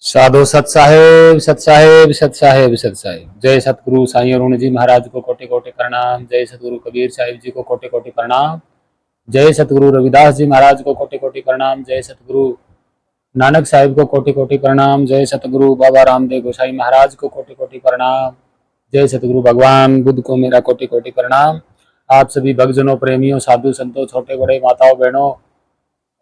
साधु सत साहेब सत साहेब सत साहेब सत साहेब। जय सतगुरु साईं अरुण जी महाराज को कोटि कोटि प्रणाम। जय सतगुरु कबीर साहिब जी को कोटि कोटि प्रणाम। जय सतगुरु रविदास जी महाराज को कोटि कोटि प्रणाम। जय सतगुरु नानक साहिब को कोटि कोटि प्रणाम। जय सतगुरु बाबा रामदेव गोसाई महाराज को कोटि कोटि प्रणाम। जय सतगुरु भगवान बुद्ध को मेरा कोटि कोटि प्रणाम। आप सभी भक्तजनों, प्रेमियों, साधु संतों, छोटे बड़े, माताओं बहनों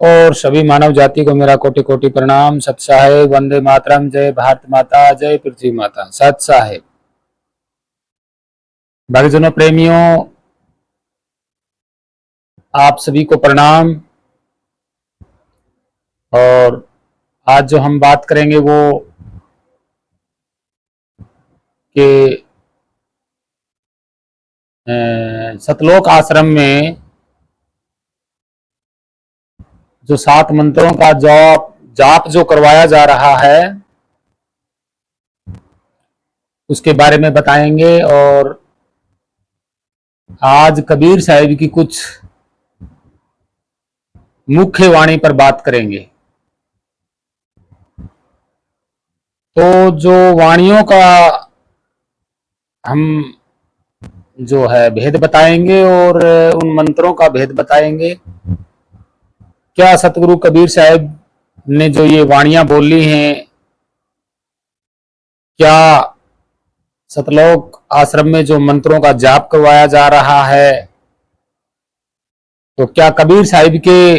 और सभी मानव जाति को मेरा कोटि कोटि प्रणाम। सत साहेब, वंदे मातरम, जय भारत माता, जय पृथ्वी माता। सत साहेब। भक्तजनों, प्रेमियों, आप सभी को प्रणाम। और आज जो हम बात करेंगे वो कि सतलोक आश्रम में जो 7 मंत्रों का जाप जो करवाया जा रहा है उसके बारे में बताएंगे। और आज कबीर साहिब की कुछ मुख्य वाणी पर बात करेंगे। तो जो वाणियों का हम जो है भेद बताएंगे और उन मंत्रों का भेद बताएंगे। क्या सतगुरु कबीर साहिब ने जो ये वाणियां बोली हैं, क्या सतलोक आश्रम में जो मंत्रों का जाप करवाया जा रहा है तो क्या कबीर साहिब के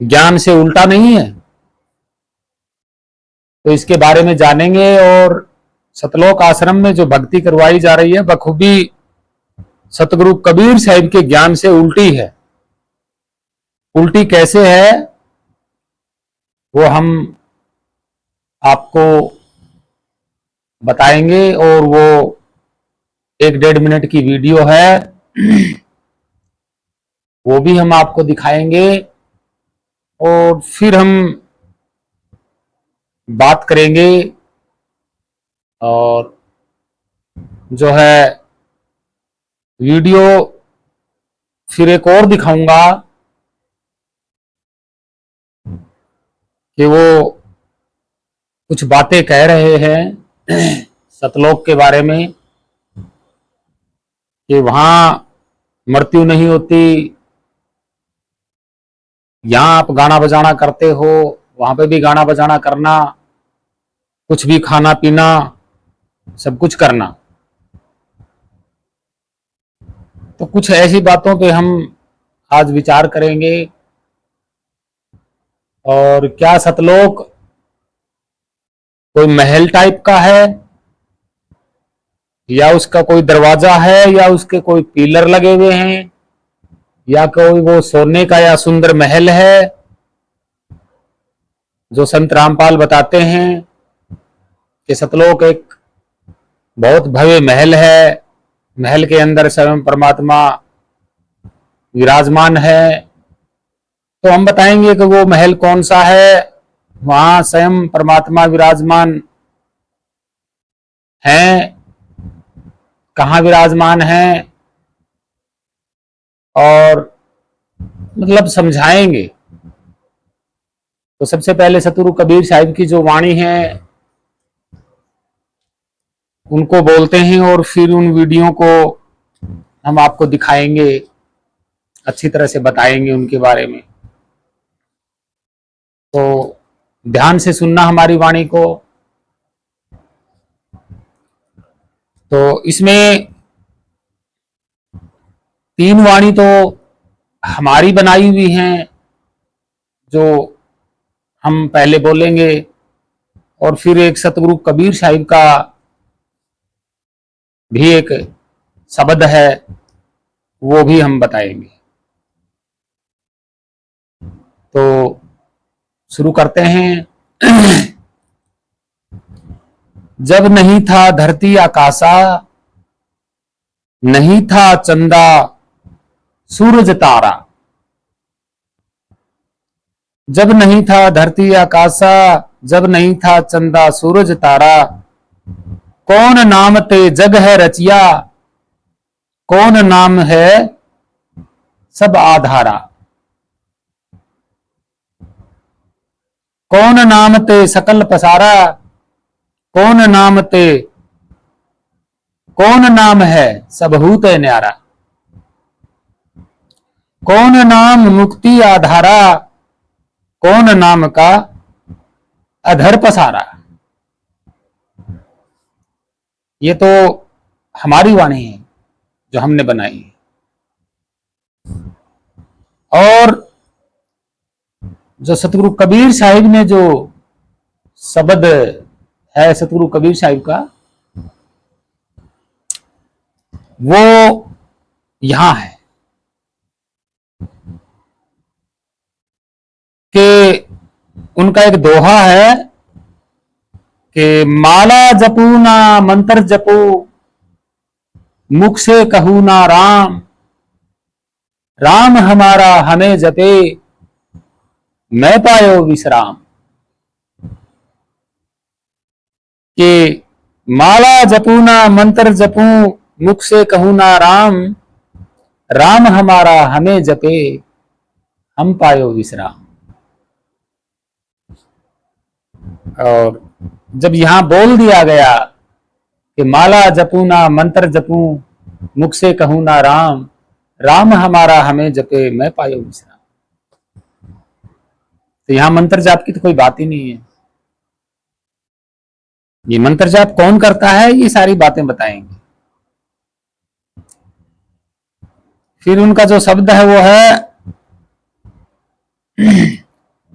ज्ञान से उल्टा नहीं है? तो इसके बारे में जानेंगे। और सतलोक आश्रम में जो भक्ति करवाई जा रही है बखूबी सतगुरु कबीर साहिब के ज्ञान से उल्टी है। उल्टी कैसे है वो हम आपको बताएंगे। और वो 1-1.5 मिनट की वीडियो है, वो भी हम आपको दिखाएंगे। और फिर हम बात करेंगे और जो है वीडियो फिर एक और दिखाऊंगा कि वो कुछ बातें कह रहे हैं सतलोक के बारे में कि वहां मृत्यु नहीं होती, यहां आप गाना बजाना करते हो, वहां पे भी गाना बजाना करना, कुछ भी खाना पीना, सब कुछ करना। तो कुछ ऐसी बातों पे हम आज विचार करेंगे। और क्या सतलोक कोई महल टाइप का है, या उसका कोई दरवाजा है, या उसके कोई पिलर लगे हुए हैं, या कोई वो सोने का या सुंदर महल है? जो संत रामपाल बताते हैं कि सतलोक एक बहुत भव्य महल है, महल के अंदर स्वयं परमात्मा विराजमान है। तो हम बताएंगे कि वो महल कौन सा है, वहां स्वयं परमात्मा विराजमान हैं, कहाँ विराजमान हैं, और मतलब समझाएंगे। तो सबसे पहले सतगुरु कबीर साहिब की जो वाणी है उनको बोलते हैं और फिर उन वीडियो को हम आपको दिखाएंगे, अच्छी तरह से बताएंगे उनके बारे में। तो ध्यान से सुनना हमारी वाणी को। तो इसमें 3 वाणी तो हमारी बनाई हुई हैं जो हम पहले बोलेंगे, और फिर एक सतगुरु कबीर साहिब का भी एक शब्द है, वो भी हम बताएंगे। तो शुरू करते हैं। जब नहीं था धरती आकाशा, नहीं था चंदा सूरज तारा, जब नहीं था धरती आकाशा, जब नहीं था चंदा सूरज तारा, कौन नाम ते जग है रचिया, कौन नाम है सब आधारा। कौन नाम ते सकल पसारा, कौन नाम ते, कौन नाम है सबहूत न्यारा। कौन नाम मुक्ति आधारा, कौन नाम का अधर पसारा। ये तो हमारी वाणी है जो हमने बनाई है। और जो सतगुरु कबीर साहिब ने जो शब्द है सतगुरु कबीर साहिब का, वो यहां है कि उनका एक दोहा है कि माला जपू ना मंत्र जपू, मुख से कहू ना राम, राम हमारा हमें जपे, मैं पायो विश्राम। कि माला जपू ना मंत्र जपू, मुख से कहू ना राम, राम हमारा हमें जपे, हम पायो विश्राम। और जब यहां बोल दिया गया कि माला जपू ना मंत्र जपू, मुख से कहू ना राम, राम हमारा हमें जपे, मैं पायो विश्राम, तो यहां मंत्र जाप की तो कोई बात ही नहीं है। ये मंत्र जाप कौन करता है, ये सारी बातें बताएंगे। फिर उनका जो शब्द है वो है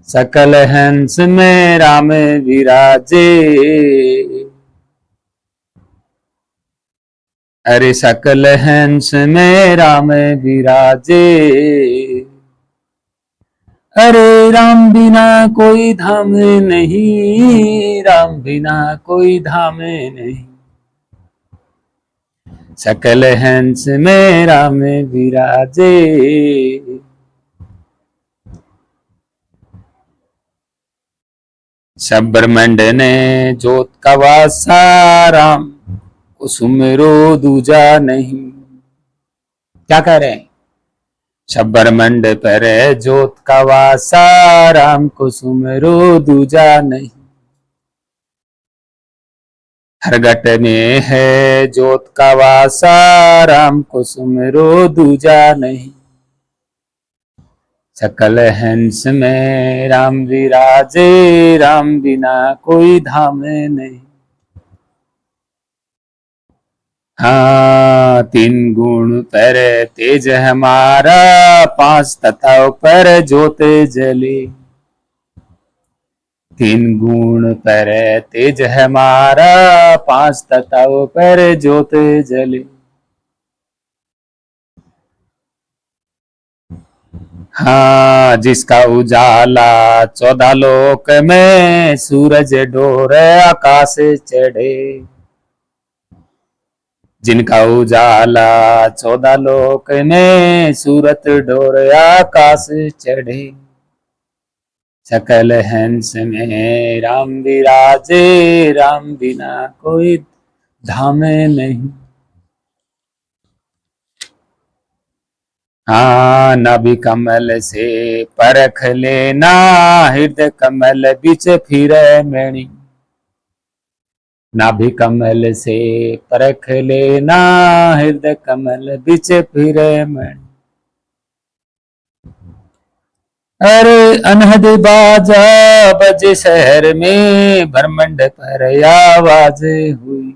सकल हंस में राम विराजे, अरे सकल हंस में राम विराजे, अरे राम बिना कोई धाम नहीं, राम बिना कोई धाम नहीं, सकल हंस में राम विराजे। सब ब्रह्मंड ने जोत का वासा, राम को सुमिरो दूजा नहीं। क्या कह रहे हैं? सब ब्रह्मंड पर जोत का वासा, राम को सुमिरो दूजा नहीं। हर घट में है जोत का वासा, राम को सुमिरो दूजा नहीं। सकल हंस में राम विराजे, राम बिना कोई धाम नहीं। हाँ, तीन गुण पर तेज हमारा, पांच तत्व पर ज्योत जले। तीन गुण पर तेज हमारा, पांच तत्व पर ज्योत जले। हाँ, जिसका उजाला 14 लोक में, सूरज डोर आकाश चढ़े। जिनका उजाला 14 लोक में, सूरत डोर आकाश चढ़े। सकल हंस में राम विराजे, राम बिना कोई धाम नहीं। हाँ, नाभि कमल से परख लेना, हृदय कमल बिच फिर मैणी। नाभि कमल से परख लेना, हृदय कमल बिच फिर मैणी। अरे अनहद बाजा बजे शहर में, ब्रह्मंड पर आवाज हुई।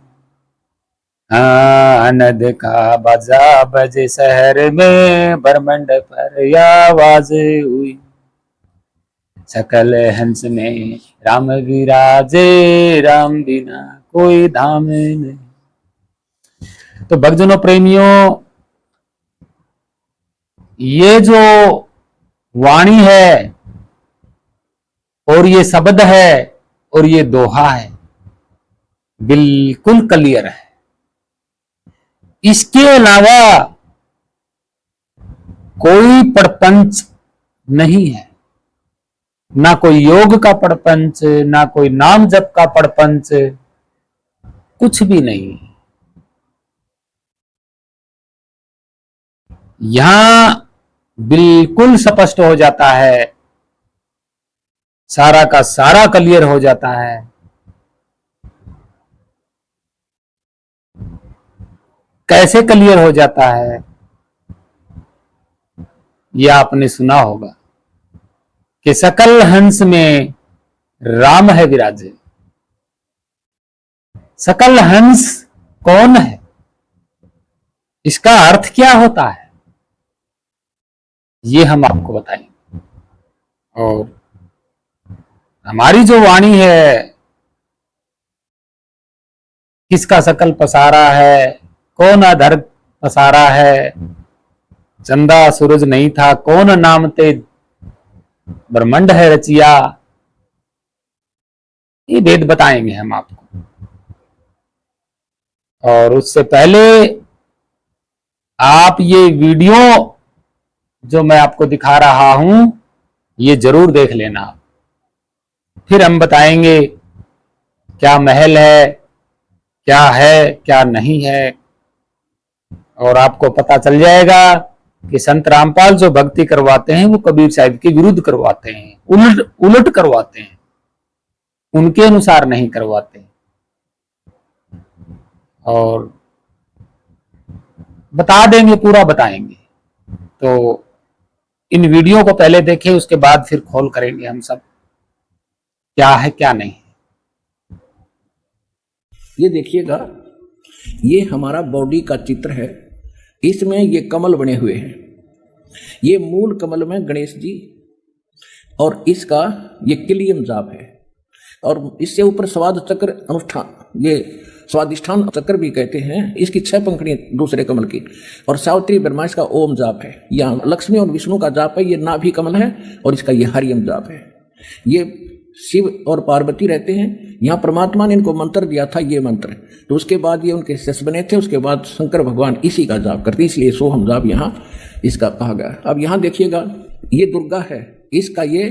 हाँ, अनहद का बाजा बजे शहर में, ब्रह्मंड पर आवाज हुई। सकल हंस में राम विराजे, राम बिना कोई धाम नहीं। तो भक्तजनों प्रेमियों, ये जो वाणी है और ये शब्द है और ये दोहा है, बिल्कुल क्लियर है। इसके अलावा कोई प्रपंच नहीं है, ना कोई योग का प्रपंच, ना कोई नाम जप का प्रपंच, कुछ भी नहीं। यहां बिल्कुल स्पष्ट हो जाता है, सारा का सारा क्लियर हो जाता है। कैसे क्लियर हो जाता है, यह आपने सुना होगा कि सकल हंस में राम है विराजे। सकल हंस कौन है, इसका अर्थ क्या होता है, ये हम आपको बताएंगे। और हमारी जो वाणी है, किसका सकल पसारा है, कौन अधर पसारा है, चंदा सूरज नहीं था, कौन नाम ते ब्रह्मांड है रचिया, ये वेद बताएंगे हम आपको। और उससे पहले आप ये वीडियो जो मैं आपको दिखा रहा हूं, ये जरूर देख लेना। फिर हम बताएंगे क्या महल है, क्या नहीं है। और आपको पता चल जाएगा कि संत रामपाल जो भक्ति करवाते हैं वो कबीर साहिब के विरुद्ध करवाते हैं, उलट करवाते हैं, उनके अनुसार नहीं करवाते। और बता देंगे, पूरा बताएंगे। तो इन वीडियो को पहले देखें, उसके बाद फिर खोल करेंगे हम सब क्या है क्या नहीं। ये देखिएगा, ये हमारा बॉडी का चित्र है। इसमें ये कमल बने हुए हैं। ये मूल कमल में गणेश जी, और इसका ये किलियन जाप है। और इससे ऊपर स्वाद चक्र अनुष्ठान, ये स्वादिष्ठान चक्र भी कहते हैं। इसकी 6 पंखुड़ियां दूसरे कमल की। और सावित्री ब्रह्मा इसका ओम जाप है। यहाँ लक्ष्मी और विष्णु का जाप है। ये नाभि कमल है और इसका ये हरियम जाप है। ये शिव और पार्वती रहते हैं। यहाँ परमात्मा ने इनको मंत्र दिया था, ये मंत्र। तो उसके बाद ये उनके शिष्य बने थे। उसके बाद शंकर भगवान इसी का जाप करते, इसलिए सोहम जाप यहाँ इसका कहा गया। अब यहाँ देखिएगा, ये दुर्गा है। इसका ये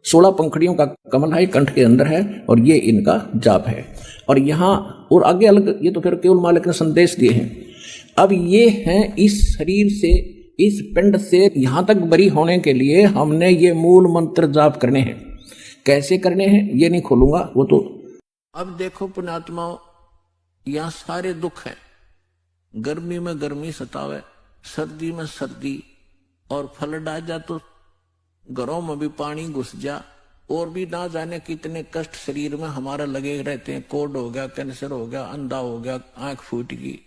16 पंखुड़ियों का कमल है, कंठ के अंदर है, और ये इनका जाप है। और यहाँ और आगे अलग, ये तो फिर केवल मालिक ने संदेश दिए हैं। अब ये हैं इस शरीर से, इस पिंड से यहां तक बरी होने के लिए हमने ये मूल मंत्र जाप करने हैं। कैसे करने हैं ये नहीं खोलूंगा, वो तो। अब देखो पुण्यात्मा, यहां सारे दुख हैं। गर्मी में गर्मी सतावे, सर्दी में सर्दी, और फल डा जा तो घरों में भी पानी घुस जा, और भी ना जाने कितने कष्ट शरीर में हमारा लगे रहते हैं। कोड हो गया, कैंसर हो गया, अंधा हो गया, आंख फूट गई।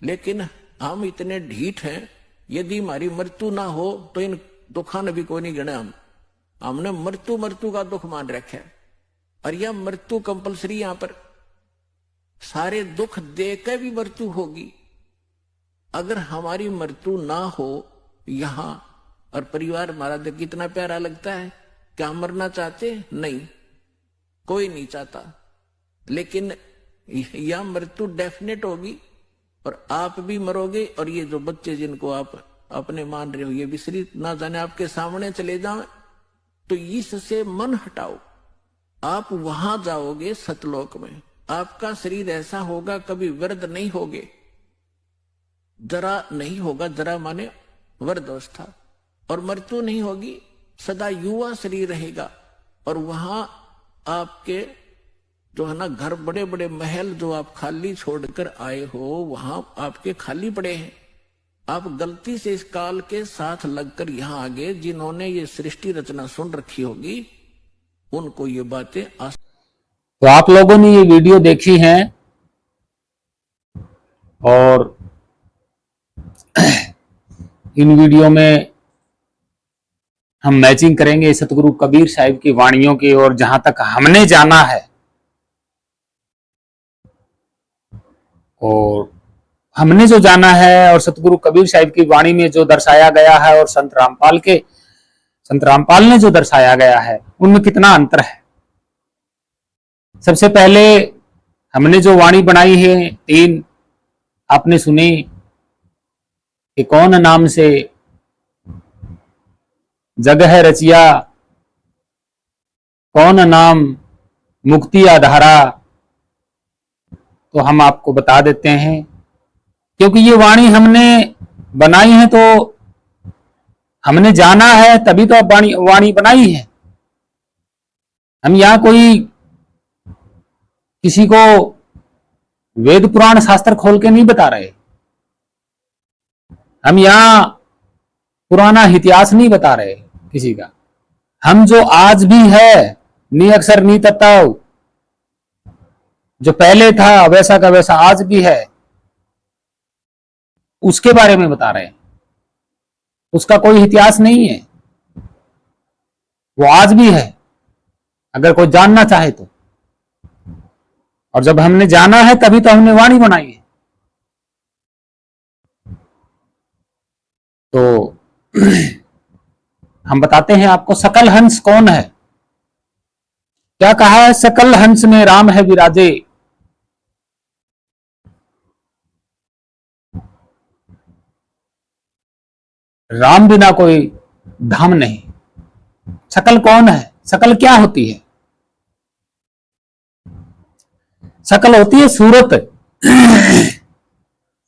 लेकिन हम इतने ढीठ हैं, यदि हमारी मृत्यु ना हो तो इन दुखा ने भी कोई नहीं गिना। हमने मृत्यु का दुख मान रखा है, और यह मृत्यु कंपलसरी। यहां पर सारे दुख देकर भी मृत्यु होगी। अगर हमारी मृत्यु ना हो यहां, और परिवार हमारा देख कितना प्यारा लगता है, क्या हम मरना चाहते? नहीं, कोई नहीं चाहता। लेकिन यह मृत्यु डेफिनेट होगी, और आप भी मरोगे। और ये जो बच्चे जिनको आप अपने मान रहे हो, ये विसरी ना जाने आपके सामने चले जाएं, तो इससे मन हटाओ। आप वहां जाओगे सतलोक में। आपका शरीर ऐसा होगा, कभी वृद्ध नहीं होगे, जरा नहीं होगा। जरा माने वृद्धावस्था। और मृत्यु नहीं होगी, सदा युवा शरीर रहेगा। और वहां आपके जो है ना घर, बड़े बड़े महल जो आप खाली छोड़कर आए हो, वहां आपके खाली पड़े हैं। आप गलती से इस काल के साथ लगकर यहां आ गए। जिन्होंने ये सृष्टि रचना सुन रखी होगी, उनको ये बातें तो आप लोगों ने ये वीडियो देखी है, और इन वीडियो में हम मैचिंग करेंगे सतगुरु कबीर साहिब की वाणियों की। और जहां तक हमने जाना है, और हमने जो जाना है, और सतगुरु कबीर साहिब की वाणी में जो दर्शाया गया है, और संत रामपाल ने जो दर्शाया गया है, उनमें कितना अंतर है। सबसे पहले हमने जो वाणी बनाई है 3, आपने सुनी कि कौन नाम से जग है रचिया, कौन नाम मुक्ति आधारा। तो हम आपको बता देते हैं, क्योंकि ये वाणी हमने बनाई है, तो हमने जाना है तभी तो अब वाणी बनाई है। हम यहां कोई किसी को वेद पुराण शास्त्र खोल के नहीं बता रहे, हम यहां पुराना इतिहास नहीं बता रहे किसी का। हम जो आज भी है, नी अक्षर नी तत्व, जो पहले था वैसा का वैसा आज भी है, उसके बारे में बता रहे हैं। उसका कोई इतिहास नहीं है, वो आज भी है, अगर कोई जानना चाहे तो। और जब हमने जाना है तभी तो हमने वाणी बनाई है। तो हम बताते हैं आपको, सकल हंस कौन है। क्या कहा है, सकल हंस में राम है विराजे। राम बिना कोई धाम नहीं। सकल कौन है, सकल क्या होती है? शकल होती है सूरत।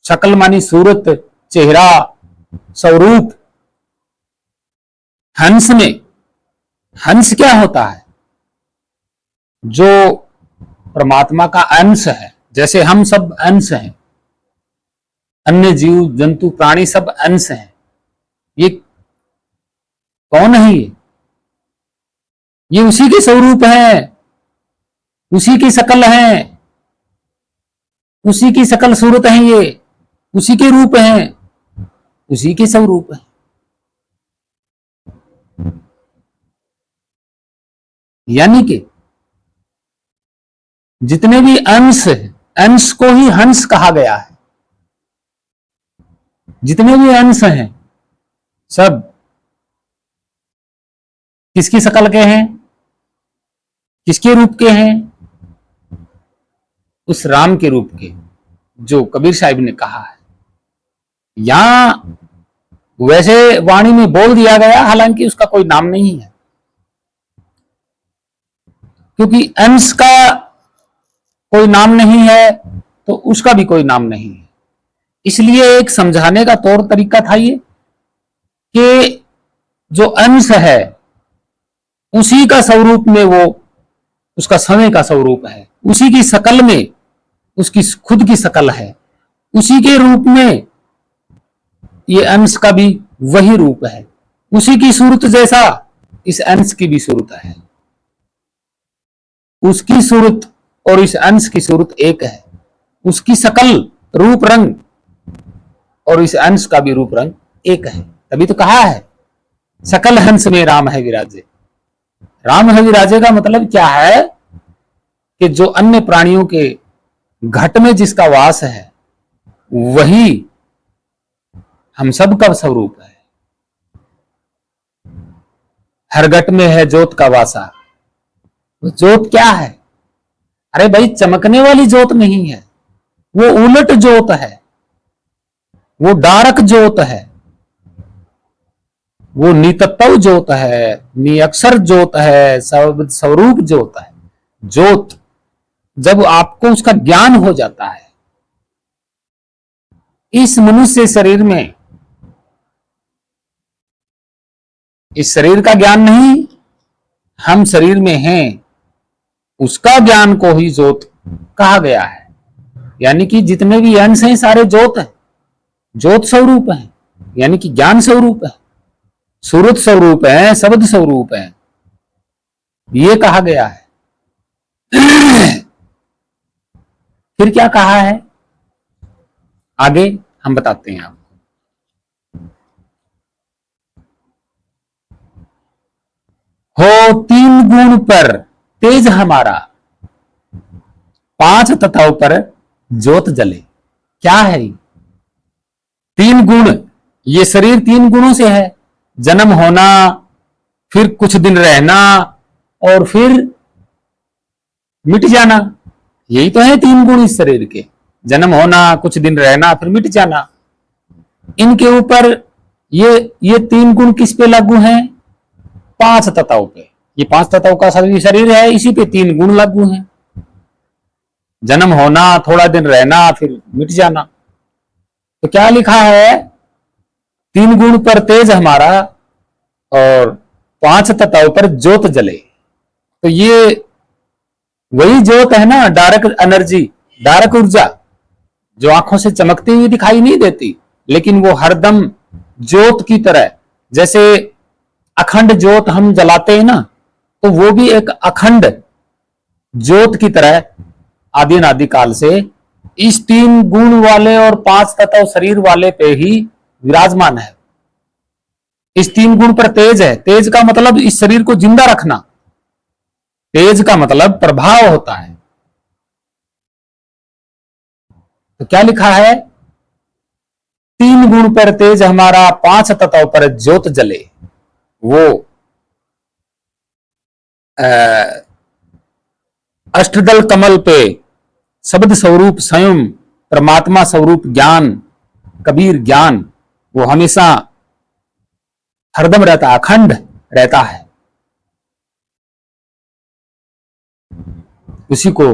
शकल मानी सूरत, चेहरा, स्वरूप। हंस में, हंस क्या होता है? जो परमात्मा का अंश है। जैसे हम सब अंश हैं, अन्य जीव जंतु प्राणी सब अंश हैं। ये कौन है? ये उसी के स्वरूप है, उसी की शकल है, उसी की सकल सूरत है, ये उसी के रूप हैं, उसी के स्वरूप है। यानी कि जितने भी अंश हैं, अंश को ही हंस कहा गया है। जितने भी अंश हैं सब किसकी शकल के हैं, किसके रूप के हैं? उस राम के रूप के, जो कबीर साहिब ने कहा है। यहां वैसे वाणी में बोल दिया गया, हालांकि उसका कोई नाम नहीं है, क्योंकि अंश का कोई नाम नहीं है तो उसका भी कोई नाम नहीं है। इसलिए एक समझाने का तौर तरीका था ये कि जो अंश है उसी का स्वरूप में वो उसका समय का स्वरूप है, उसी की शकल में उसकी खुद की शकल है, उसी के रूप में ये अंश का भी वही रूप है। उसी की सूरत जैसा इस अंश की भी सूरत है। उसकी सूरत और इस अंश की सूरत एक है। उसकी शकल, रूप, रंग और इस अंश का भी रूप रंग एक है। तभी तो कहा है सकल हंस में राम है विराजे। राम है विराजे का मतलब क्या है कि जो अन्य प्राणियों के घट में जिसका वास है वही हम सब का स्वरूप है। हर घट में है ज्योत का वासा। वो ज्योत क्या है? अरे भाई, चमकने वाली ज्योत नहीं है, वो उलट ज्योत है, वो डार्क ज्योत है, वो नितत्व ज्योत है, निअक्षर ज्योत है, स्वरूप ज्योत है। ज्योत जब आपको उसका ज्ञान हो जाता है, इस मनुष्य शरीर में, इस शरीर का ज्ञान नहीं, हम शरीर में हैं, उसका ज्ञान को ही ज्योत कहा गया है। यानी कि जितने भी अंश हैं सारे ज्योत हैं, ज्योत स्वरूप है, यानी कि ज्ञान स्वरूप है, सूरत स्वरूप है, शब्द स्वरूप है, ये कहा गया है। फिर क्या कहा है आगे हम बताते हैं आपको। हो तीन गुण पर तेज हमारा, पांच तत्व पर ज्योत जले। क्या है ये? तीन गुण। ये शरीर तीन गुणों से है। जन्म होना, फिर कुछ दिन रहना और फिर मिट जाना, यही तो है तीन गुण इस शरीर के। जन्म होना, कुछ दिन रहना, फिर मिट जाना। इनके ऊपर ये 3 गुण किस पे लागू हैं? 5 तत्वों पे। ये 5 तत्वों का शरीर है, इसी पे 3 गुण लागू हैं। जन्म होना, थोड़ा दिन रहना, फिर मिट जाना। तो क्या लिखा है? 3 गुण पर तेज हमारा और 5 तत्वों पर ज्योत जले। तो ये वही ज्योत है ना, डार्क एनर्जी, डार्क ऊर्जा, जो आंखों से चमकती हुई दिखाई नहीं देती, लेकिन वो हरदम ज्योत की तरह, जैसे अखंड ज्योत हम जलाते हैं ना, तो वो भी एक अखंड ज्योत की तरह आदि अनादि काल से इस 3 गुण वाले और 5 तत्व शरीर वाले पे ही विराजमान है। इस 3 गुण पर तेज है। तेज का मतलब इस शरीर को जिंदा रखना। तेज का मतलब प्रभाव होता है। तो क्या लिखा है? 3 गुण पर तेज हमारा, 5 तत्व पर ज्योत जले। वो अष्टदल कमल पे शब्द स्वरूप स्वयं परमात्मा स्वरूप ज्ञान, कबीर ज्ञान, वो हमेशा हरदम रहता है, अखंड रहता है। उसी को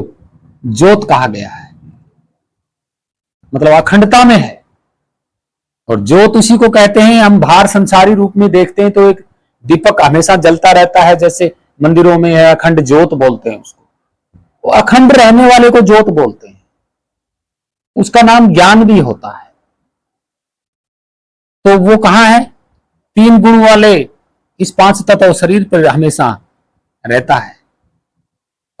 ज्योत कहा गया है, मतलब अखंडता में है। और ज्योत उसी को कहते हैं। हम बाहर संसारी रूप में देखते हैं तो एक दीपक हमेशा जलता रहता है, जैसे मंदिरों में है, अखंड ज्योत बोलते हैं उसको। वो अखंड रहने वाले को ज्योत बोलते हैं। उसका नाम ज्ञान भी होता है। तो वो कहां है? 3 गुण वाले इस 5 तत्व शरीर पर हमेशा रहता है।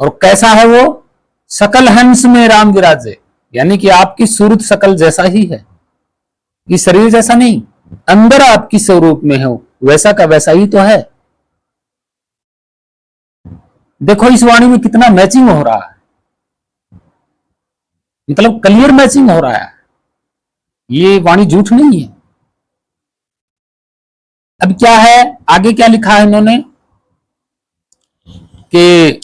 और कैसा है वो? सकल हंस में राम विराजे, यानी कि आपकी सूरत सकल जैसा ही है, ये शरीर जैसा नहीं, अंदर आपकी स्वरूप में हो वैसा का वैसा ही तो है। देखो इस वाणी में कितना मैचिंग हो रहा है, मतलब क्लियर मैचिंग हो रहा है। ये वाणी झूठ नहीं है। अब क्या है आगे, क्या लिखा है इन्होंने कि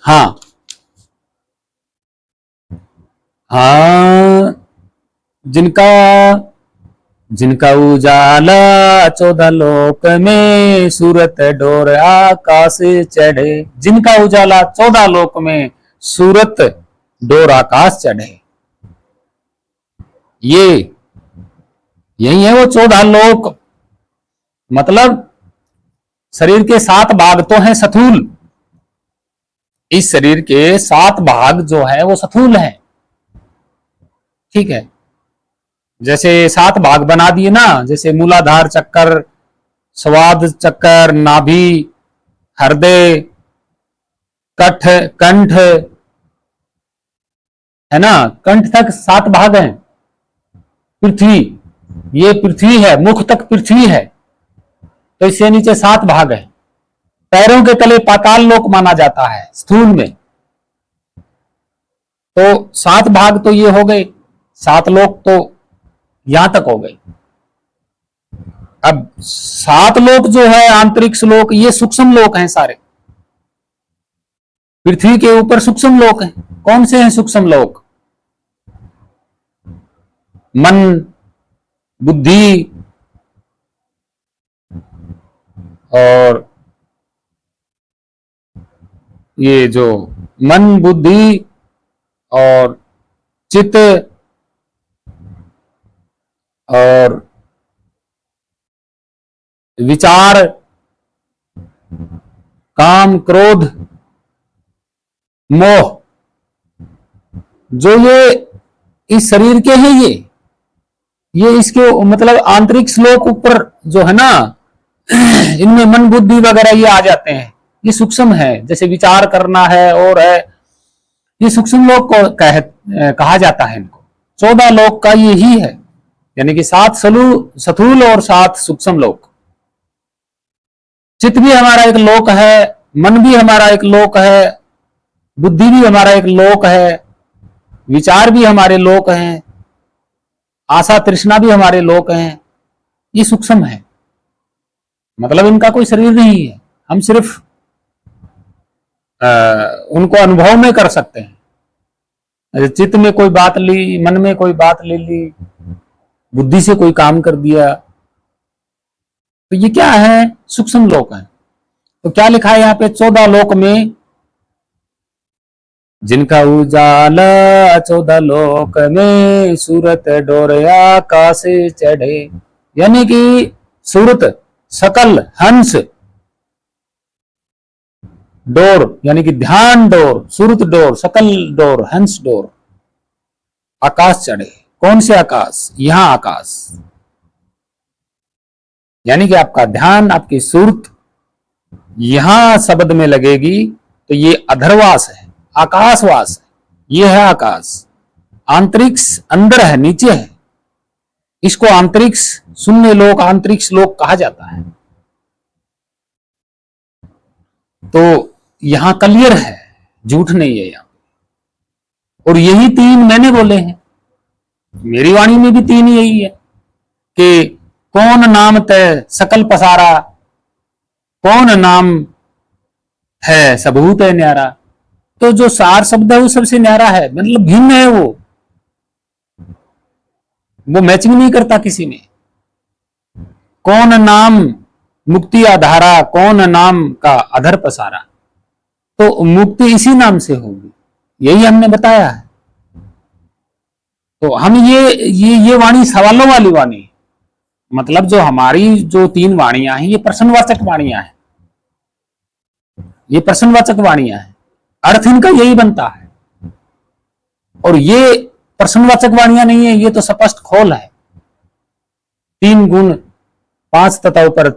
हाँ हाँ, जिनका जिनका उजाला 14 लोक में, सूरत डोर आकाश चढ़े। जिनका उजाला 14 लोक में, सूरत डोर आकाश चढ़े। ये यही है वो 14 लोक। मतलब शरीर के 7 भाग तो हैं स्थूल। इस शरीर के 7 भाग जो है वो स्थूल है, ठीक है। जैसे 7 भाग बना दिए ना, जैसे मूलाधार चक्कर, स्वाद चक्कर, नाभि, हृदय, कठ, कंठ, है ना, कंठ तक 7 भाग हैं। पृथ्वी, ये पृथ्वी है, मुख तक पृथ्वी है, तो इससे नीचे 7 भाग है। पैरों के तले पाताल लोक माना जाता है स्थूल में। तो 7 भाग तो ये हो गए, 7 लोक तो यहां तक हो गए। अब 7 लोक जो है आंतरिक लोक, ये सूक्ष्म लोक हैं सारे। पृथ्वी के ऊपर सूक्ष्म लोक हैं। कौन से हैं सूक्ष्म लोक? मन, बुद्धि और ये जो मन, बुद्धि और चित्त और विचार, काम, क्रोध, मोह, जो ये इस शरीर के हैं, ये इसके मतलब आंतरिक श्लोक ऊपर जो है ना, इनमें मन, बुद्धि वगैरह ये आ जाते हैं। ये सूक्ष्म है, जैसे विचार करना है और है, ये सूक्ष्म लोक को कहा जाता है इनको। 14 लोक का ये ही है, यानी कि 7 स्थूल और 7 सूक्ष्म लोक। चित्त भी हमारा एक लोक है, मन भी हमारा एक लोक है, बुद्धि भी हमारा एक लोक है, विचार भी हमारे लोक हैं, आशा तृष्णा भी हमारे लोक हैं। ये सूक्ष्म है, मतलब इनका कोई शरीर नहीं है। हम सिर्फ उनको अनुभव में कर सकते हैं। चित्त में कोई बात ली, मन में कोई बात ले ली, बुद्धि से कोई काम कर दिया, तो ये क्या है? सूक्ष्म लोक है। तो क्या लिखा है यहाँ पे? 14 लोक में जिनका उजाला 14 लोक में, सूरत डोर आकाश चढ़े। यानी कि सूरत सकल हंस, डोर यानी कि ध्यान डोर, सूरत डोर, सकल डोर, हंस डोर, आकाश चढ़े। कौन से आकाश? यहां आकाश, यानी कि आपका ध्यान, आपकी सूरत यहां शब्द में लगेगी तो ये अधरवास है, आकाशवास है। ये है आकाश। अंतरिक्ष अंदर है, नीचे है। इसको अंतरिक्ष, शून्य लोक, अंतरिक्ष लोक कहा जाता है। तो यहां क्लियर है, झूठ नहीं है यहां। और यही 3 मैंने बोले हैं, मेरी वाणी में भी 3 यही है कि कौन नाम तय सकल पसारा, कौन नाम है सबूत है न्यारा। तो जो सार शब्द है वो सबसे न्यारा है, मतलब भिन्न है, वो मैचिंग नहीं करता किसी में। कौन नाम मुक्ति आधारा, कौन नाम का अधर पसारा। तो मुक्ति इसी नाम से होगी, यही हमने बताया है। तो हम ये वाणी सवालों वाली वाणी, मतलब जो हमारी जो 3 वाणियां हैं, ये प्रश्नवाचक वाणियां हैं, ये प्रश्नवाचक वाणियां हैं। अर्थ इनका यही बनता है। और ये प्रश्नवाचक वाणियां नहीं है, ये तो स्पष्ट खोल है। 3 गुण 5 तत्वों पर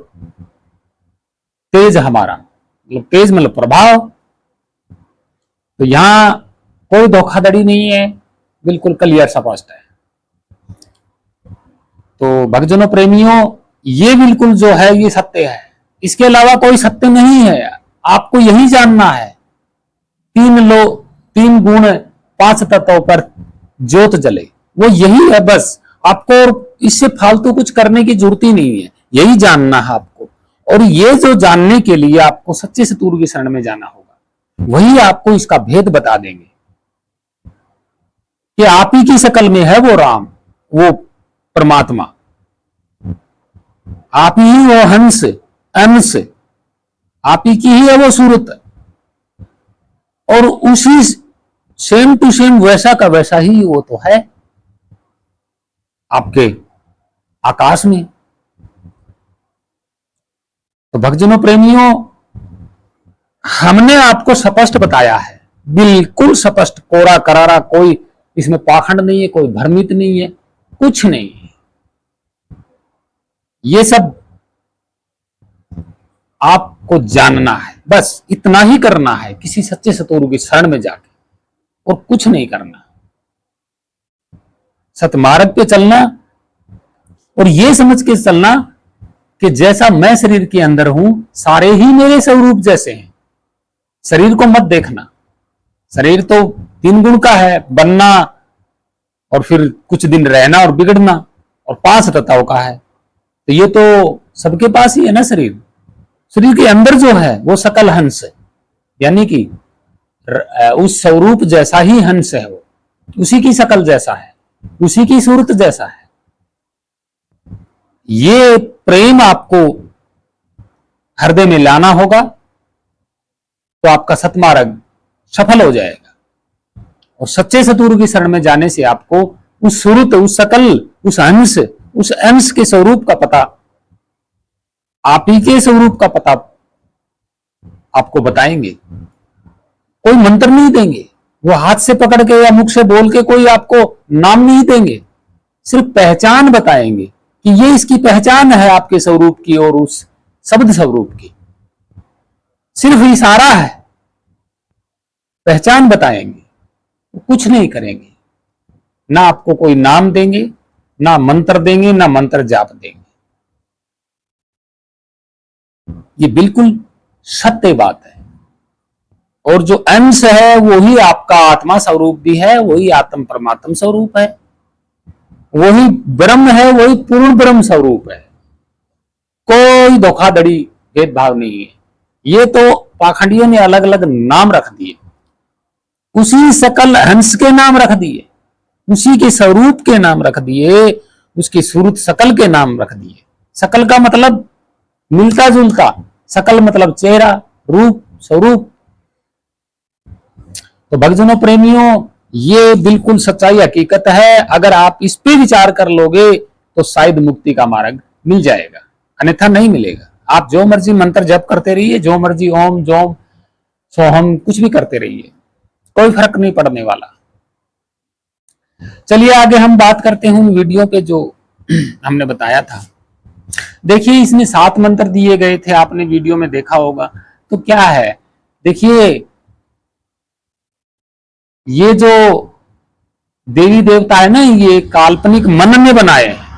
तेज हमारा, मतलब तेज मतलब प्रभाव। तो यहां कोई धोखाधड़ी नहीं है, बिल्कुल क्लियर स्पष्ट है। तो भक्तजनों प्रेमियों, ये बिल्कुल जो है ये सत्य है, इसके अलावा कोई सत्य नहीं है। आपको यही जानना है। 3 गुण 5 तत्वों पर ज्योत जले, वो यही है बस। आपको इससे फालतू कुछ करने की जरूरत ही नहीं है, यही जानना है आपको। और ये जो जानने के लिए आपको सच्चे सतगुरु की शरण में जाना होगा, वही आपको इसका भेद बता देंगे कि आप ही की शकल में है वो राम, वो परमात्मा, आप ही वो हंस अंश, आप ही की ही है वो सूरत। और उसी सेम टू सेम वैसा का वैसा ही वो तो है आपके आकाश में। तो भक्तजनों प्रेमियों, हमने आपको स्पष्ट बताया है, बिल्कुल स्पष्ट, कोरा करारा, कोई इसमें पाखंड नहीं है, कोई भ्रमित नहीं है, कुछ नहीं है। ये सब आपको जानना है, बस इतना ही करना है, किसी सच्चे सतगुरु की शरण में जाके, और कुछ नहीं करना। सतमार्ग पे चलना और ये समझ के चलना कि जैसा मैं शरीर के अंदर हूं, सारे ही मेरे स्वरूप जैसे हैं। शरीर को मत देखना, शरीर तो 3 गुण का है, बनना और फिर कुछ दिन रहना और बिगड़ना, और 5 तत्वों का है। तो ये तो सबके पास ही है ना शरीर। शरीर के अंदर जो है वो सकल हंस है, यानी कि उस स्वरूप जैसा ही हंस है, वो उसी की शकल जैसा है, उसी की सूरत जैसा है। ये प्रेम आपको हृदय में लाना होगा तो आपका सतमार्ग सफल हो जाएगा। और सच्चे सतगुरु की शरण में जाने से आपको उस सूरत, उस सकल, उस अंश के स्वरूप का पता, आप ही के स्वरूप का पता आपको बताएंगे। कोई मंत्र नहीं देंगे, वो हाथ से पकड़ के या मुख से बोल के कोई आपको नाम नहीं देंगे, सिर्फ पहचान बताएंगे कि ये इसकी पहचान है आपके स्वरूप की और उस शब्द स्वरूप की। सिर्फ इशारा है, पहचान बताएंगे, कुछ नहीं करेंगे। ना आपको कोई नाम देंगे, ना मंत्र देंगे, ना मंत्र जाप देंगे। ये बिल्कुल सत्य बात है। और जो अंश है वही आपका आत्मा स्वरूप भी है, वही आत्म परमात्म स्वरूप है, वही ब्रह्म है, वही पूर्ण ब्रह्म स्वरूप है। कोई धोखाधड़ी भेदभाव नहीं है। ये तो पाखंडियों ने अलग अलग नाम रख दिए, उसी सकल हंस के नाम रख दिए, उसी के स्वरूप के नाम रख दिए, उसकी सूरत सकल के नाम रख दिए। सकल का मतलब मिलता जुलता, सकल मतलब चेहरा, रूप, स्वरूप। तो भक्तजनों, प्रेमियों, ये बिल्कुल सच्चाई हकीकत है। अगर आप इस पे विचार कर लोगे तो शायद मुक्ति का मार्ग मिल जाएगा, अन्यथा नहीं मिलेगा। आप जो मर्जी मंत्र जप करते रहिए, जो मर्जी ओम जोम सोहम कुछ भी करते रहिए, कोई फर्क नहीं पड़ने वाला। चलिए आगे हम बात करते हैं उन वीडियो पे जो हमने बताया था। देखिए, इसमें 7 मंत्र दिए गए थे, आपने वीडियो में देखा होगा। तो क्या है, देखिए, ये जो देवी देवता है ना, ये काल्पनिक मन में बनाए हैं।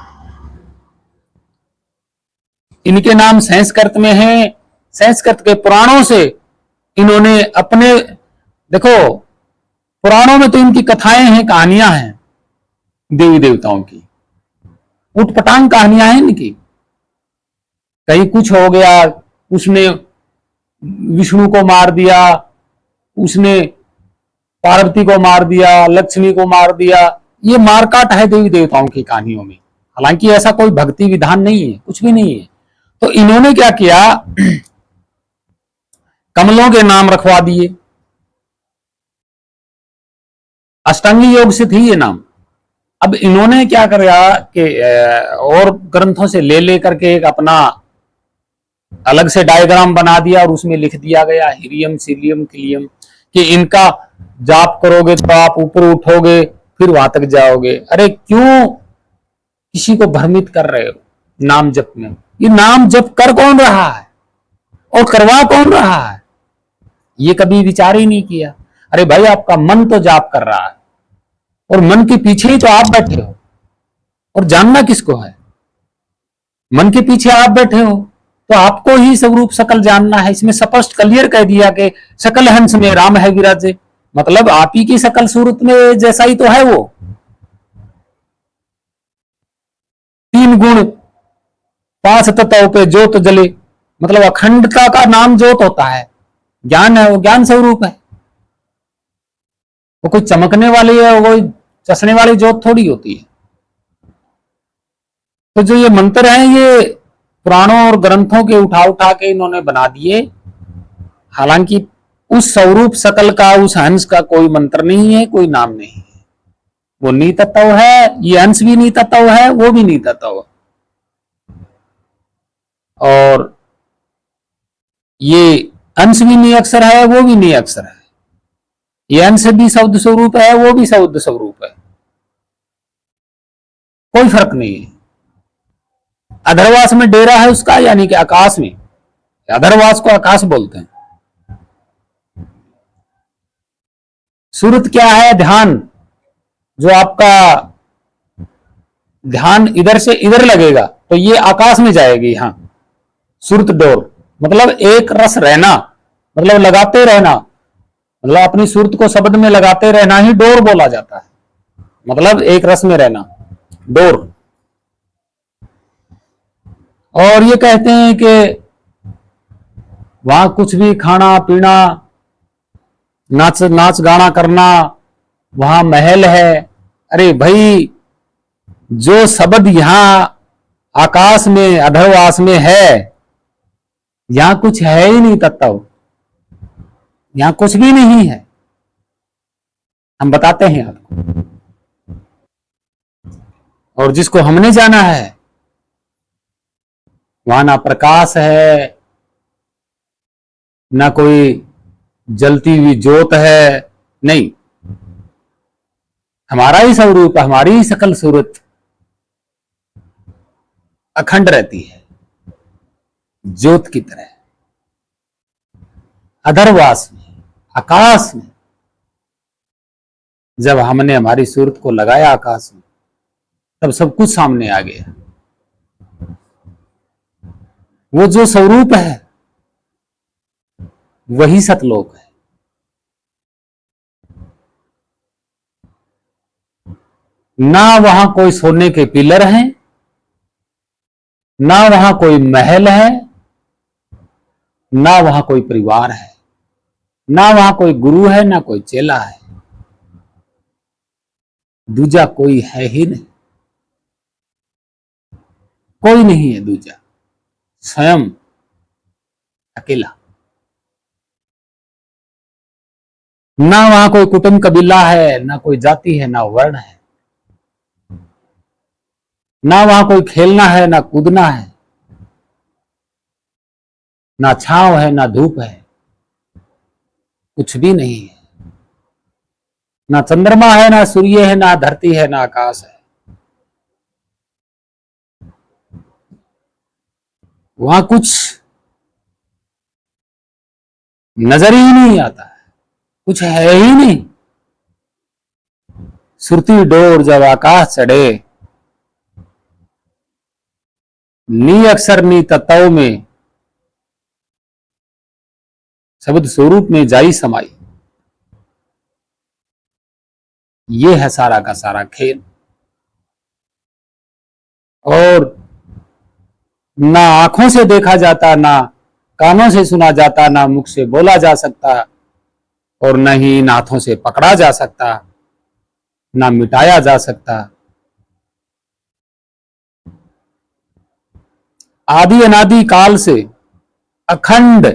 इनके नाम संस्कृत में हैं, संस्कृत के पुराणों से इन्होंने अपने, देखो, पुराणों में तो इनकी कथाएं हैं, कहानियां हैं देवी देवताओं की, उटपटांग कहानियां हैं इनकी। कहीं कुछ हो गया, उसने विष्णु को मार दिया, उसने पार्वती को मार दिया, लक्ष्मी को मार दिया। ये मारकाट है देवी देवताओं की कहानियों में। हालांकि ऐसा कोई भक्ति विधान नहीं है, कुछ भी नहीं है। तो इन्होंने क्या किया, कमलों के नाम रखवा दिए। अष्टांगी योग से थी ये नाम। अब इन्होंने क्या किया कि और ग्रंथों से ले लेकर के एक अपना अलग से डायग्राम बना दिया और उसमें लिख दिया गया हिरियम सीलियम किलियम, कि इनका जाप करोगे तो आप ऊपर उठोगे, फिर वहां तक जाओगे। अरे क्यों किसी को भ्रमित कर रहे हो नाम जप में? ये नाम जप कर कौन रहा है और करवा कौन रहा है, ये कभी विचार ही नहीं किया। अरे भाई, आपका मन तो जाप कर रहा है और मन के पीछे ही तो आप बैठे हो, और जानना किसको है? मन के पीछे आप बैठे हो तो आपको ही स्वरूप सकल जानना है। इसमें स्पष्ट क्लियर कह दिया कि सकल हंस में राम है विराजे, मतलब आप ही की सकल सूरत में जैसा ही तो है वो। 3 गुण 5 तत्वों पे ज्योत जले, मतलब अखंडता का नाम ज्योत होता है। ज्ञान है, वो ज्ञान स्वरूप है। वो कोई चमकने वाली है, वो चसने वाली ज्योत थोड़ी होती है। तो जो ये मंत्र हैं, ये पुराणों और ग्रंथों के उठा उठा के इन्होंने बना दिए। हालांकि उस स्वरूप सकल का, उस हंस का कोई मंत्र नहीं है, कोई नाम नहीं है। वो नीतत्व है, ये अंश भी नीतत्व है, वो भी नीतत्व। और ये अंश भी नी अक्षर है, वो भी नी अक्षर है। ये अंश भी शब्द स्वरूप है, वो भी शब्द स्वरूप है। कोई फर्क नहीं है। अधरवास में डेरा है उसका, यानी कि आकाश में, अधरवास को आकाश बोलते हैं। सूरत क्या है? ध्यान। जो आपका ध्यान इधर से इधर लगेगा तो ये आकाश में जाएगी। हाँ, सूरत डोर मतलब एक रस रहना, मतलब लगाते रहना, मतलब अपनी सूरत को शब्द में लगाते रहना ही डोर बोला जाता है। मतलब एक रस में रहना, डोर। और ये कहते हैं कि वहां कुछ भी खाना पीना, नाच गाना करना, वहां महल है। अरे भाई, जो शब्द यहां आकाश में अधरवास में है, यहां कुछ है ही नहीं तत्व, यहां कुछ भी नहीं है। हम बताते हैं आपको। और जिसको हमने जाना है, वहां ना प्रकाश है, ना कोई जलती हुई ज्योत है, नहीं। हमारा ही स्वरूप, हमारी ही सकल सूरत अखंड रहती है, ज्योत की तरह। अधरवास में, आकाश में, जब हमने हमारी सूरत को लगाया आकाश में, तब सब कुछ सामने आ गया। वो जो स्वरूप है वही सतलोक है। ना वहां कोई सोने के पिलर हैं, ना वहां कोई महल है, ना वहां कोई परिवार है, ना वहां कोई गुरु है, ना कोई चेला है। दूजा कोई है ही नहीं, कोई नहीं है दूजा, स्वयं अकेला। ना वहां कोई कुटुंब कबीला है, ना कोई जाति है, ना वर्ण है, ना वहां कोई खेलना है, ना कूदना है, ना छांव है, ना धूप है, कुछ भी नहीं है। ना चंद्रमा है, ना सूर्य है, ना धरती है, ना आकाश है। वहां कुछ नजर ही नहीं आता है, कुछ है ही नहीं। सुरती डोर जब आकाश चढ़े, नी अक्षर नी तत्व में शब्द स्वरूप में जाई समाई। ये है सारा का सारा खेल। और ना आंखों से देखा जाता, ना कानों से सुना जाता, ना मुख से बोला जा सकता, और न ही इन हाथों से पकड़ा जा सकता, ना मिटाया जा सकता। आदि अनादि काल से अखंड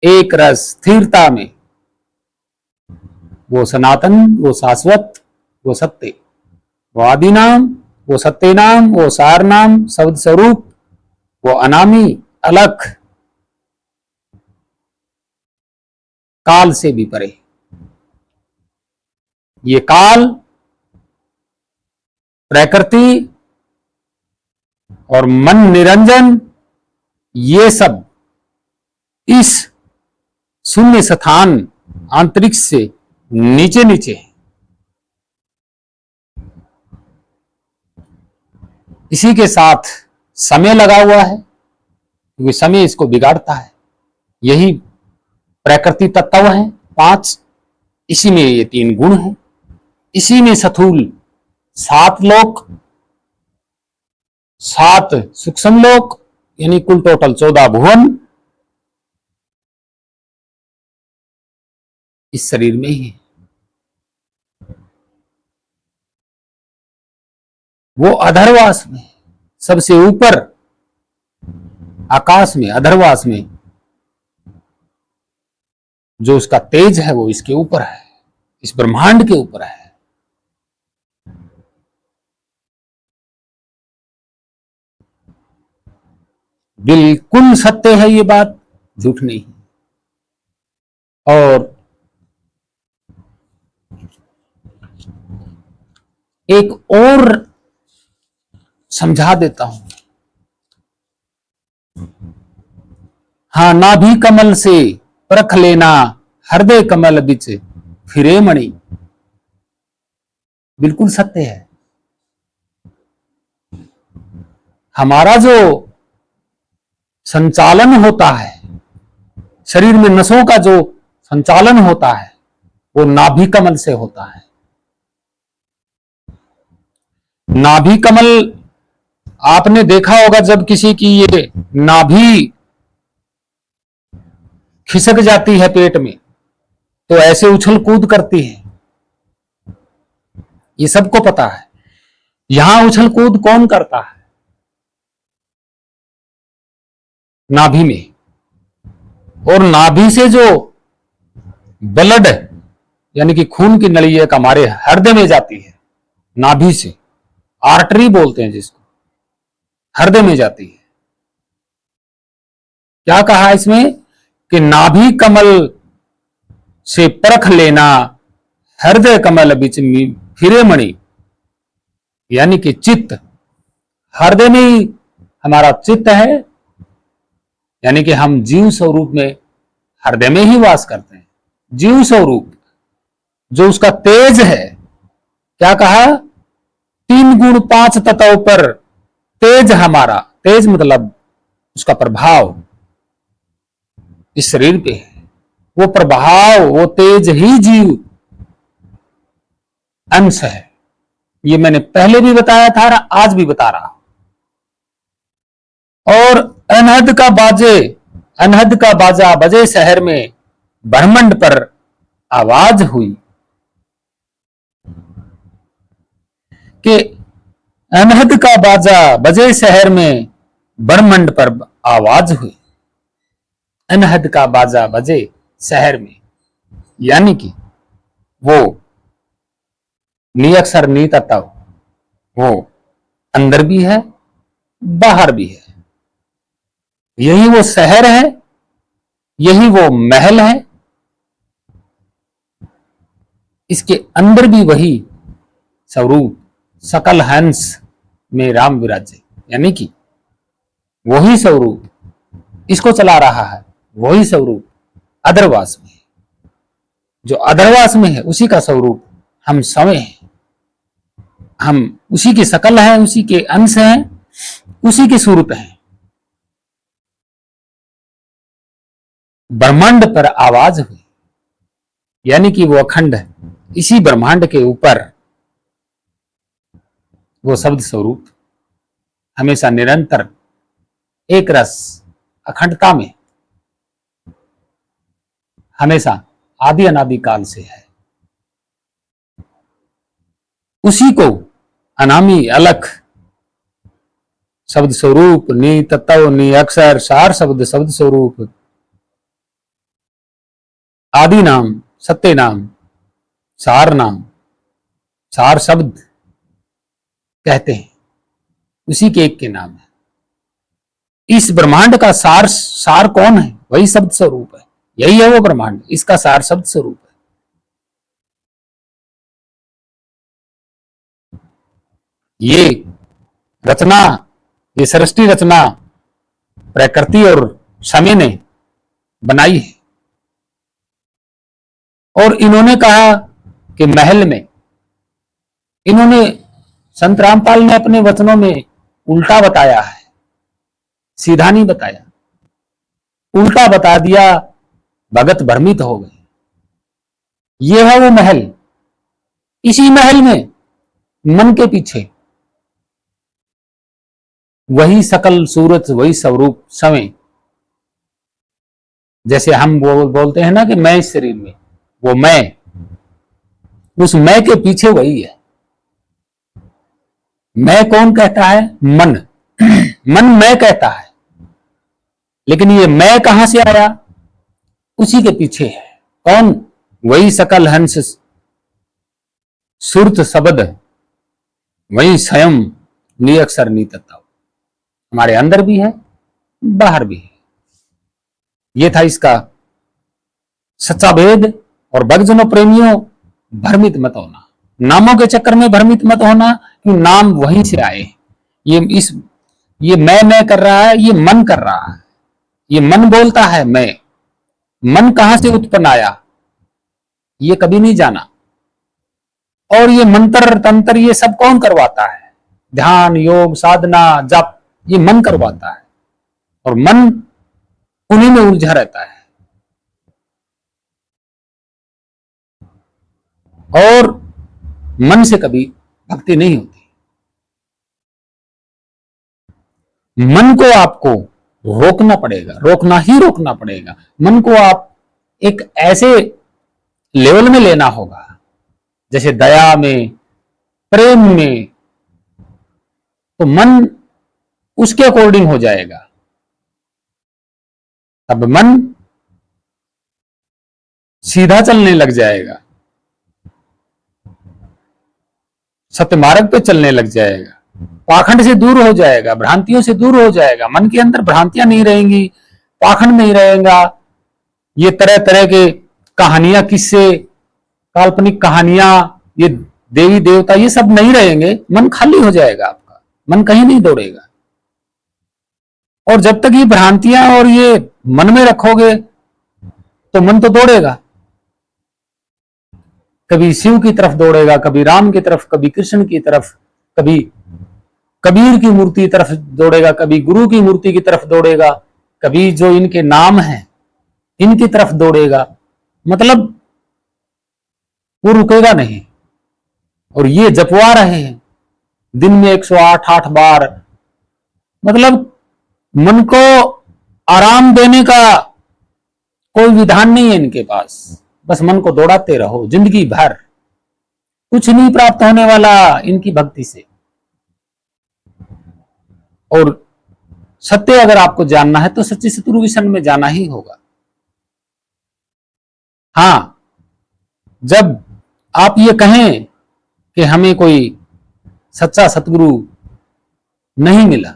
एक रस स्थिरता में वो सनातन, वो शाश्वत, वो सत्य, वो आदि नाम, वो सत्य नाम, वो सार नाम, शब्द स्वरूप, वो अनामी, अलख, काल से भी परे। ये काल, प्रकृति और मन निरंजन, ये सब इस शून्य स्थान अंतरिक्ष से नीचे नीचे है। इसी के साथ समय लगा हुआ है, क्योंकि समय इसको बिगाड़ता है। यही प्रकृति तत्व है 5, इसी में ये 3 गुण हैं, इसी में स्थूल 7 लोक, 7 सूक्ष्म लोक, यानी कुल टोटल 14 भुवन इस शरीर में ही है। वो अधरवास में, सबसे ऊपर आकाश में, अधरवास में जो उसका तेज है वो इसके ऊपर है, इस ब्रह्मांड के ऊपर है। बिल्कुल सत्य है ये बात, झूठ नहीं। और एक और समझा देता हूं। हाँ, नाभि कमल से परख लेना हृदय कमल बिच फिरे मणि। बिल्कुल सत्य है। हमारा जो संचालन होता है, शरीर में नसों का जो संचालन होता है, वो नाभि कमल से होता है। नाभि कमल आपने देखा होगा, जब किसी की ये नाभि खिसक जाती है पेट में, तो ऐसे उछल कूद करती है। ये सबको पता है। यहां उछल कूद कौन करता है? नाभि में। और नाभि से जो ब्लड यानी कि खून की नली एक हमारे हृदय में जाती है, नाभि से, आर्टरी बोलते हैं जिसको, हृदय में जाती है। क्या कहा इसमें कि नाभि कमल से परख लेना हृदय कमल बिच फिरे मणि, यानी कि चित्त, हृदय में ही हमारा चित्त है, यानी कि हम जीव स्वरूप में हृदय में ही वास करते हैं। जीव स्वरूप जो उसका तेज है, क्या कहा? 3 गुण 5 तत्व पर तेज हमारा, तेज मतलब उसका प्रभाव इस शरीर पे है। वो प्रभाव, वो तेज ही जीव अंश है। ये मैंने पहले भी बताया था, आज भी बता रहा हूं। और अनहद का बाजे, अनहद का बाजा बजे शहर में, ब्रह्मांड पर आवाज हुई। कि अनहद का बाजा बजे शहर में, ब्रह्मंड पर आवाज हुई। अनहद का बाजा बजे शहर में, यानी कि वो नियक्षर नीतत्व वो अंदर भी है, बाहर भी है। यही वो शहर है, यही वो महल है। इसके अंदर भी वही स्वरूप सकल हंस में राम विराजे, यानी कि वही स्वरूप इसको चला रहा है, वही स्वरूप अदरवास में है। जो अदरवास में है उसी का स्वरूप हम सवे हैं, हम उसी की शकल हैं, उसी के अंश हैं, उसी के स्वरूप हैं। ब्रह्मांड पर आवाज हुई, यानी कि वो अखंड है, इसी ब्रह्मांड के ऊपर वो शब्द स्वरूप हमेशा निरंतर एक रस अखंडता में हमेशा आदि अनादि काल से है। उसी को अनामी अलख शब्द स्वरूप, नी तत्व, नी अक्षर, सार शब्द शब्द स्वरूप, आदि नाम, सत्य नाम, सार नाम, सार शब्द कहते हैं, उसी के एक के नाम है। इस ब्रह्मांड का सार सार कौन है? वही शब्द स्वरूप है, यही है वो ब्रह्मांड, इसका सार शब्द स्वरूप है। ये रचना, ये सृष्टि रचना प्रकृति और समय ने बनाई है। और इन्होंने कहा कि महल में, इन्होंने संत रामपाल ने अपने वचनों में उल्टा बताया है, सीधा नहीं बताया, उल्टा बता दिया, भगत भ्रमित हो गए। ये है वो महल, इसी महल में मन के पीछे वही सकल सूरत, वही स्वरूप समय, जैसे हम वो बोलते हैं ना कि मैं इस शरीर में, वो मैं, उस मैं के पीछे वही है। मैं कौन कहता है? मन मन मैं कहता है, लेकिन ये मैं कहां से आया? उसी के पीछे है। कौन? वही सकल हंस सुरत शब्द, वही स्वयं नियक्षर नीतत्व हमारे अंदर भी है, बाहर भी है। ये था इसका सच्चा भेद। और भक्तजनों प्रेमियों, भ्रमित मत होना, नामों के चक्कर में भ्रमित मत होना, क्योंकि नाम वहीं से आए। ये मैं कर रहा है, ये मन कर रहा है, ये मन बोलता है मैं। मन कहां से उत्पन्न आया ये कभी नहीं जाना। और ये मंत्र तंत्र ये सब कौन करवाता है? ध्यान, योग, साधना, जप, ये मन करवाता है, और मन उन्हीं में उलझा रहता है। और मन से कभी भक्ति नहीं होती। मन को आपको रोकना पड़ेगा, रोकना ही रोकना पड़ेगा। मन को आप एक ऐसे लेवल में लेना होगा, जैसे दया में, प्रेम में, तो मन उसके अकॉर्डिंग हो जाएगा। तब मन सीधा चलने लग जाएगा, सत्य मार्ग पे चलने लग जाएगा, पाखंड से दूर हो जाएगा, भ्रांतियों से दूर हो जाएगा। मन के अंदर भ्रांतियां नहीं रहेंगी, पाखंड नहीं रहेगा। ये तरह तरह के कहानियां, किस्से, काल्पनिक कहानियां, ये देवी देवता, ये सब नहीं रहेंगे। मन खाली हो जाएगा आपका, मन कहीं नहीं दौड़ेगा। और जब तक ये भ्रांतियां और ये मन में रखोगे तो मन तो दौड़ेगा, कभी शिव की तरफ दौड़ेगा, कभी राम की तरफ, कभी कृष्ण की तरफ, कभी कबीर की मूर्ति की तरफ दौड़ेगा, कभी गुरु की मूर्ति की तरफ दौड़ेगा, कभी जो इनके नाम हैं इनकी तरफ दौड़ेगा। मतलब वो रुकेगा नहीं। और ये जपवा रहे हैं दिन में 108 बार। मतलब मन को आराम देने का कोई विधान नहीं है इनके पास, बस मन को दौड़ाते रहो जिंदगी भर। कुछ नहीं प्राप्त होने वाला इनकी भक्ति से। और सत्य अगर आपको जानना है तो सच्चे सतगुरु विषन में जाना ही होगा। हाँ, जब आप ये कहें कि हमें कोई सच्चा सतगुरु नहीं मिला,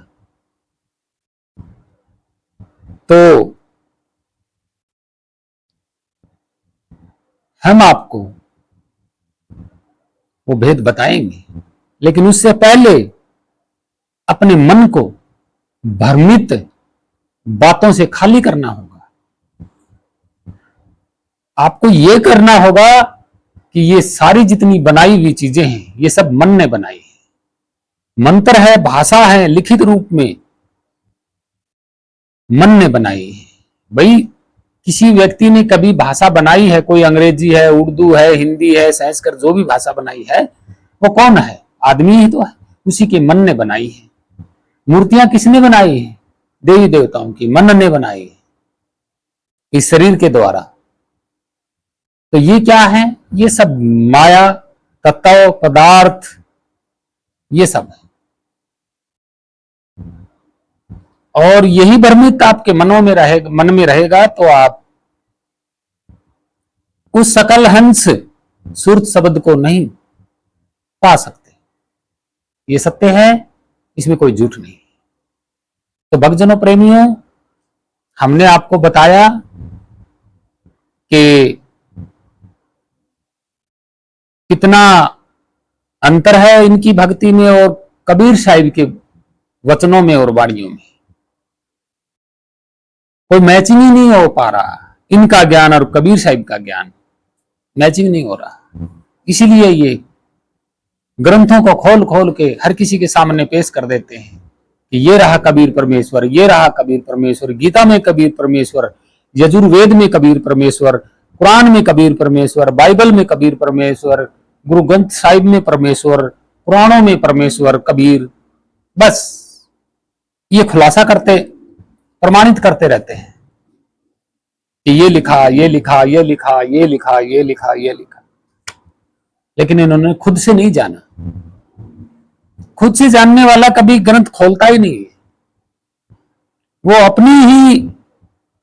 तो हम आपको वो भेद बताएंगे, लेकिन उससे पहले अपने मन को भ्रमित बातों से खाली करना होगा। आपको ये करना होगा कि ये सारी जितनी बनाई हुई चीजें हैं ये सब मन ने बनाई है। मंत्र है, भाषा है, लिखित रूप में मन ने बनाई है। भाई किसी व्यक्ति ने कभी भाषा बनाई है, कोई अंग्रेजी है, उर्दू है, हिंदी है, संस्कृत, जो भी भाषा बनाई है वो कौन है? आदमी ही तो है, उसी के मन ने बनाई है। मूर्तियां किसने बनाई है? देवी देवताओं की मन ने बनाई है, इस शरीर के द्वारा। तो ये क्या है? ये सब माया, तत्व, पदार्थ, ये सब है। और यही भ्रमित आपके मन में रहेगा तो आप उस सकल हंस सुरत शब्द को नहीं पा सकते। ये सत्य है, इसमें कोई झूठ नहीं। तो भक्तजनों, प्रेमियों, हमने आपको बताया कि कितना अंतर है इनकी भक्ति में और कबीर साहिब के वचनों में और वाणियों में। कोई मैचिंग ही नहीं हो पा रहा, इनका ज्ञान और कबीर साहिब का ज्ञान मैचिंग नहीं हो रहा। इसीलिए ये ग्रंथों को खोल खोल के हर किसी के सामने पेश कर देते हैं कि ये रहा कबीर परमेश्वर, ये रहा कबीर परमेश्वर, गीता में कबीर परमेश्वर, यजुर्वेद में कबीर परमेश्वर, कुरान में कबीर परमेश्वर, बाइबल में कबीर परमेश्वर, गुरु ग्रंथ साहिब में परमेश्वर, पुराणों में परमेश्वर कबीर। बस ये खुलासा करते, प्रमाणित करते रहते हैं कि ये लिखा, ये लिखा, ये लिखा, ये लिखा, ये लिखा, ये लिखा। लेकिन इन्होंने खुद से नहीं जाना। खुद से जानने वाला कभी ग्रंथ खोलता ही नहीं है। वो अपनी ही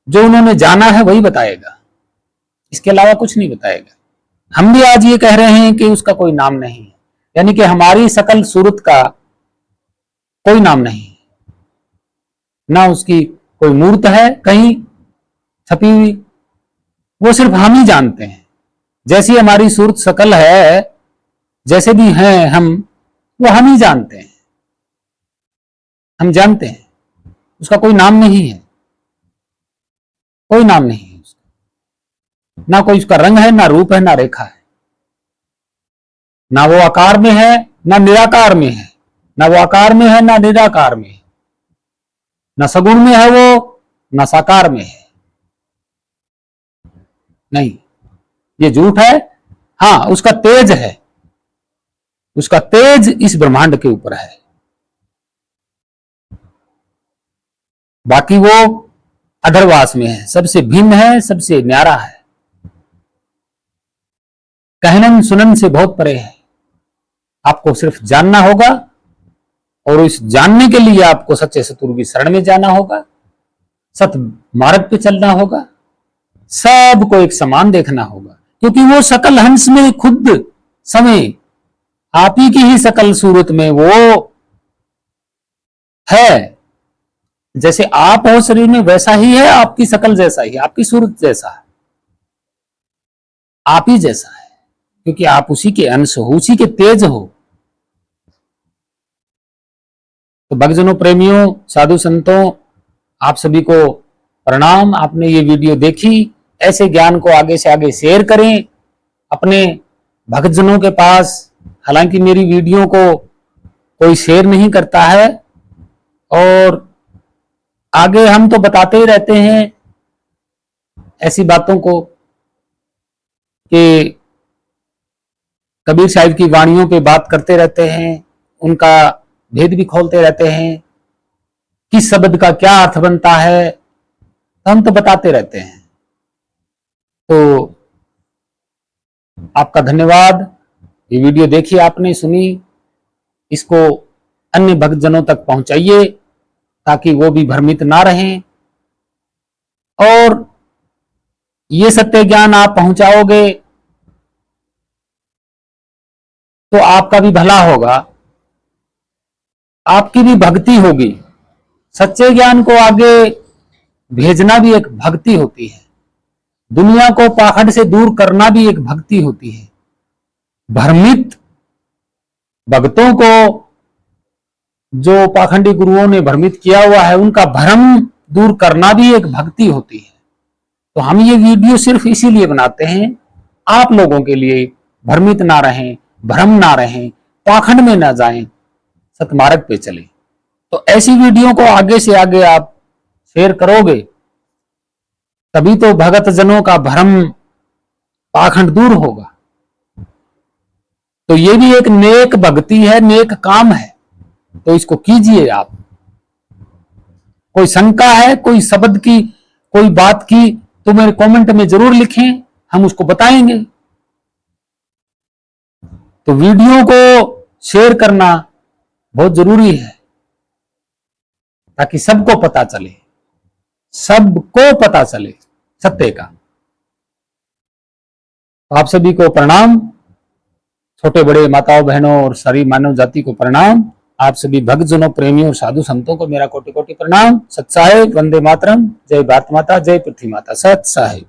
जो उन्होंने जाना है वही बताएगा, इसके अलावा कुछ नहीं बताएगा। हम भी आज ये कह रहे हैं कि उसका कोई नाम नहीं है, यानी कि हमारी सकल सूरत का कोई नाम नहीं है, ना उसकी कोई मूर्त है कहीं छपी हुई, वो सिर्फ हम ही जानते हैं। जैसी हमारी सूरत सकल है, जैसे भी हैं हम, वो हम ही जानते हैं। हम जानते हैं, उसका कोई नाम नहीं है, कोई नाम नहीं है उसका। ना कोई उसका रंग है, ना रूप है, ना रेखा है, ना वो आकार में है, ना निराकार में है, ना वो आकार में है, ना निराकार में है, ना सगुण में है वो, ना साकार में है। नहीं, ये झूठ है। हाँ, उसका तेज है, उसका तेज इस ब्रह्मांड के ऊपर है, बाकी वो अधरवास में है, सबसे भिन्न है, सबसे न्यारा है, कहनन सुनन से बहुत परे है। आपको सिर्फ जानना होगा, और इस जानने के लिए आपको सच्चे सतगुरु की शरण में जाना होगा, सत मार्ग पे चलना होगा, सबको एक समान देखना होगा, क्योंकि वो सकल हंस में खुद समय आप ही की ही सकल सूरत में वो है। जैसे आप हो शरीर में वैसा ही है, आपकी शकल जैसा ही, आपकी सूरत जैसा है, आप ही जैसा है, क्योंकि आप उसी के अंश हो, उसी के तेज हो। तो भक्तजनों, प्रेमियों, साधु संतों, आप सभी को प्रणाम। आपने ये वीडियो देखी, ऐसे ज्ञान को आगे से आगे शेयर करें अपने भक्तजनों के पास। हालांकि मेरी वीडियो को कोई शेयर नहीं करता है, और आगे हम तो बताते ही रहते हैं ऐसी बातों को कि कबीर साहिब की वाणियों पे बात करते रहते हैं, उनका भेद भी खोलते रहते हैं, किस शब्द का क्या अर्थ बनता है, तो हम तो बताते रहते हैं। तो आपका धन्यवाद। ये वीडियो देखी आपने, सुनी, इसको अन्य भक्तजनों तक पहुंचाइए ताकि वो भी भ्रमित ना रहें। और ये सत्य ज्ञान आप पहुंचाओगे तो आपका भी भला होगा, आपकी भी भक्ति होगी। सच्चे ज्ञान को आगे भेजना भी एक भक्ति होती है। दुनिया को पाखंड से दूर करना भी एक भक्ति होती है। भ्रमित भक्तों को जो पाखंडी गुरुओं ने भ्रमित किया हुआ है, उनका भ्रम दूर करना भी एक भक्ति होती है। तो हम ये वीडियो सिर्फ इसीलिए बनाते हैं, आप लोगों के लिए, भ्रमित ना रहें, भ्रम ना रहें, पाखंड में ना जाएं, सतमार्ग पे चले। तो ऐसी वीडियो को आगे से आगे आप शेयर करोगे तभी तो भगत जनों का भ्रम पाखंड दूर होगा। तो ये भी एक नेक भक्ति है, नेक काम है, तो इसको कीजिए आप। कोई शंका है, कोई शब्द की, कोई बात की, तो मेरे कमेंट में जरूर लिखें, हम उसको बताएंगे। तो वीडियो को शेयर करना बहुत जरूरी है ताकि सबको पता चले, सबको पता चले सत्य का। तो आप सभी को प्रणाम, छोटे बड़े माताओं बहनों और सारी मानव जाति को प्रणाम। आप सभी भक्तजनों, प्रेमियों और साधु संतों को मेरा कोटि कोटि प्रणाम। सत साहिब, वंदे मातरम, जय भारत माता, जय पृथ्वी माता, सत साहिब।